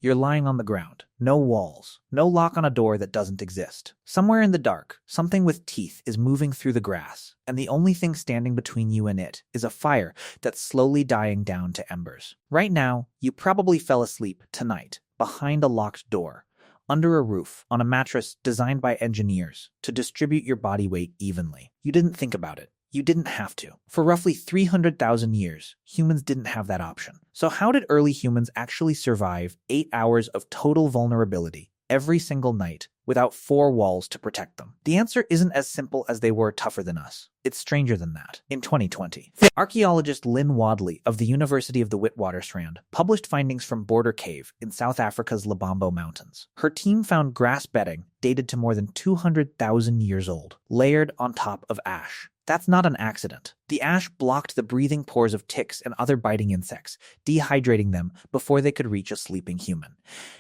You're lying on the ground. No walls. No lock on a door that doesn't exist. Somewhere in the dark, something with teeth is moving through the grass, and the only thing standing between you and it is a fire that's slowly dying down to embers. Right now, you probably fell asleep tonight, behind a locked door, under a roof, on a mattress designed by engineers to distribute your body weight evenly. You didn't think about it. You didn't have to. For roughly 300,000 years, humans didn't have that option. So how did early humans actually survive 8 hours of total vulnerability every single night without 4 walls to protect them? The answer isn't as simple as they were tougher than us. It's stranger than that. In 2020, archaeologist Lynn Wadley of the University of the Witwatersrand published findings from Border Cave in South Africa's Lubombo Mountains. Her team found grass bedding dated to more than 200,000 years old, layered on top of ash. That's not an accident. The ash blocked the breathing pores of ticks and other biting insects, dehydrating them before they could reach a sleeping human.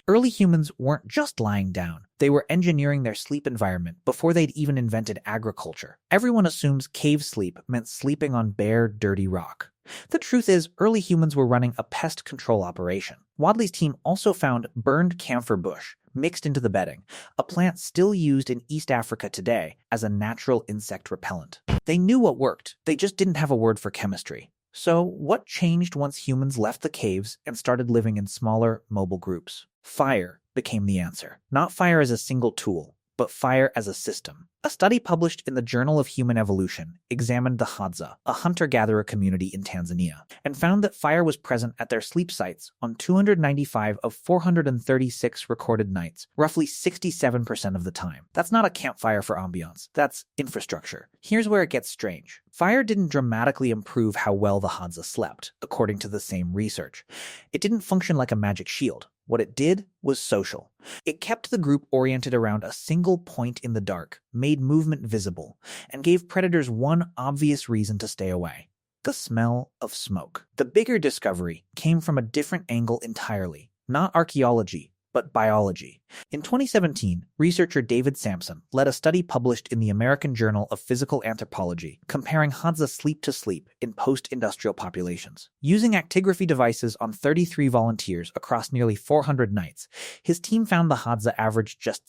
Early humans weren't just lying down. They were engineering their sleep environment before they'd even invented agriculture. Everyone assumes cave sleep meant sleeping on bare, dirty rock. The truth is, early humans were running a pest control operation. Wadley's team also found burned camphor bush mixed into the bedding, a plant still used in East Africa today as a natural insect repellent. They knew what worked, they just didn't have a word for chemistry. So what changed once humans left the caves and started living in smaller, mobile groups? Fire became the answer. Not fire as a single tool, but fire as a system. A study published in the Journal of Human Evolution examined the Hadza, a hunter-gatherer community in Tanzania, and found that fire was present at their sleep sites on 295 of 436 recorded nights, roughly 67% of the time. That's not a campfire for ambiance, that's infrastructure. Here's where it gets strange. Fire didn't dramatically improve how well the Hadza slept, according to the same research. It didn't function like a magic shield. What it did was social. It kept the group oriented around a single point in the dark, made movement visible, and gave predators one obvious reason to stay away: the smell of smoke. The bigger discovery came from a different angle entirely, not archaeology, but biology. In 2017, researcher David Sampson led a study published in the American Journal of Physical Anthropology comparing Hadza sleep to sleep in post-industrial populations. Using actigraphy devices on 33 volunteers across nearly 400 nights, his team found the Hadza averaged just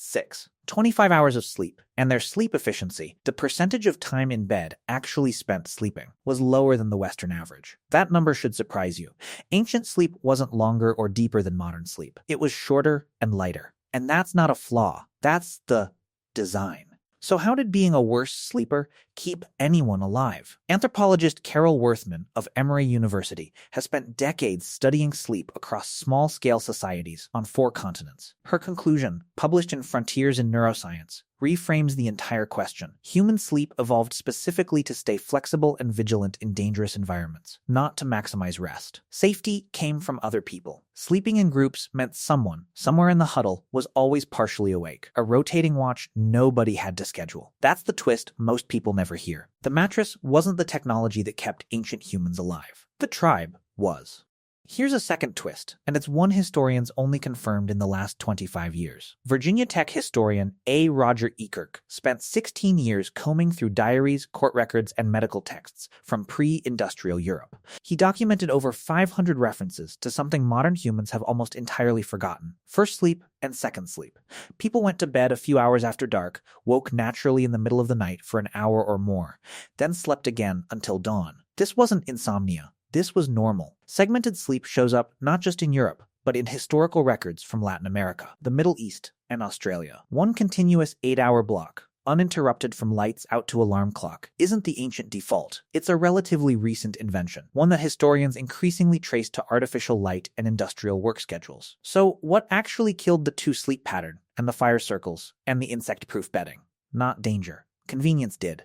25 hours of sleep, and their sleep efficiency, the percentage of time in bed actually spent sleeping, was lower than the Western average. That number should surprise you. Ancient sleep wasn't longer or deeper than modern sleep. It was shorter and lighter. And that's not a flaw. That's the design. So how did being a worse sleeper keep anyone alive? Anthropologist Carol Worthman of Emory University has spent decades studying sleep across small-scale societies on 4 continents. Her conclusion, published in Frontiers in Neuroscience, reframes the entire question. Human sleep evolved specifically to stay flexible and vigilant in dangerous environments, not to maximize rest. Safety came from other people. Sleeping in groups meant someone, somewhere in the huddle, was always partially awake. A rotating watch nobody had to schedule. That's the twist most people never hear. The mattress wasn't the technology that kept ancient humans alive. The tribe was. Here's a second twist, and it's one historian's only confirmed in the last 25 years. Virginia Tech historian A. Roger Eakirk spent 16 years combing through diaries, court records, and medical texts from pre-industrial Europe. He documented over 500 references to something modern humans have almost entirely forgotten: first sleep and second sleep. People went to bed a few hours after dark, woke naturally in the middle of the night for an hour or more, then slept again until dawn. This wasn't insomnia. This was normal. Segmented sleep shows up not just in Europe, but in historical records from Latin America, the Middle East, and Australia. One continuous 8-hour block, uninterrupted from lights out to alarm clock, isn't the ancient default. It's a relatively recent invention, one that historians increasingly trace to artificial light and industrial work schedules. So what actually killed the 2-sleep pattern, and the fire circles, and the insect-proof bedding? Not danger. Convenience did.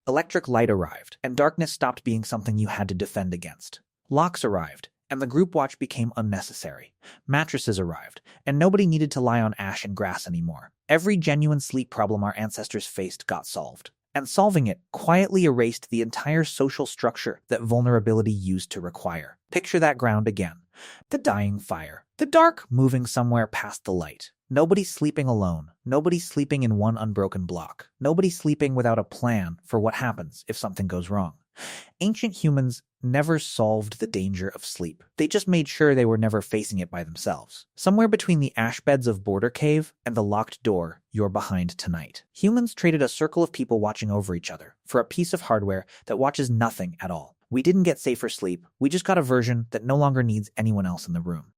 Electric light arrived, and darkness stopped being something you had to defend against. Locks arrived, and the group watch became unnecessary. Mattresses arrived, and nobody needed to lie on ash and grass anymore. Every genuine sleep problem our ancestors faced got solved. And solving it quietly erased the entire social structure that vulnerability used to require. Picture that ground again. The dying fire. The dark moving somewhere past the light. Nobody sleeping alone. Nobody sleeping in one unbroken block. Nobody sleeping without a plan for what happens if something goes wrong. Ancient humans never solved the danger of sleep. They just made sure they were never facing it by themselves. Somewhere between the ash beds of Border Cave and the locked door, you're behind tonight. Humans traded a circle of people watching over each other for a piece of hardware that watches nothing at all. We didn't get safer sleep, we just got a version that no longer needs anyone else in the room.